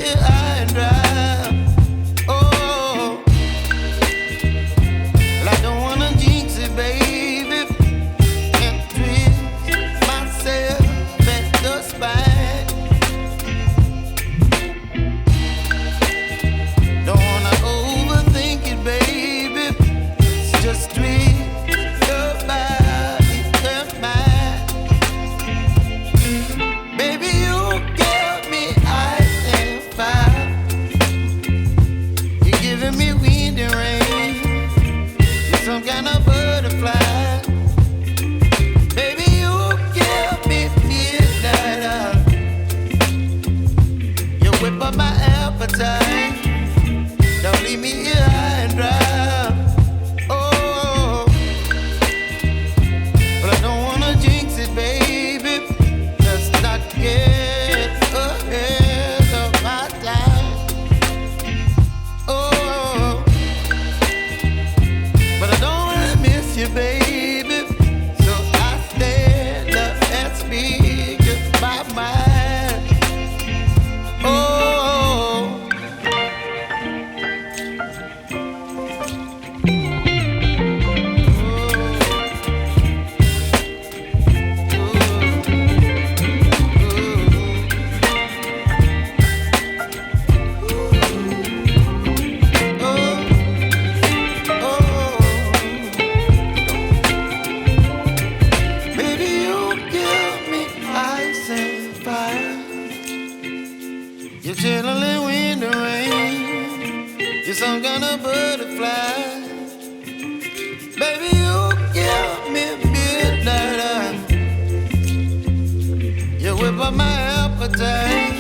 here high and dry. Oh, well, I don't wanna jinx it, baby, and twist myself at the spine. Don't wanna overthink it, baby. It's just twist your body and mine. Baby, you give me ice and fire. You're giving me wind and rain. You're some kind of butterfly. Baby, you give me midnight. You whip up my appetite. Don't leave me here high and dry. Oh, but I don't wanna jinx it, baby. Let's not get ahead of my time. Oh, but I don't wanna miss you, baby. So I stand up and speak my mind. Oh. Baby, you give me ice and fire. You're chilling wind and rain. You're some kind of butterfly. Baby, you give me midnight. You whip up my appetite.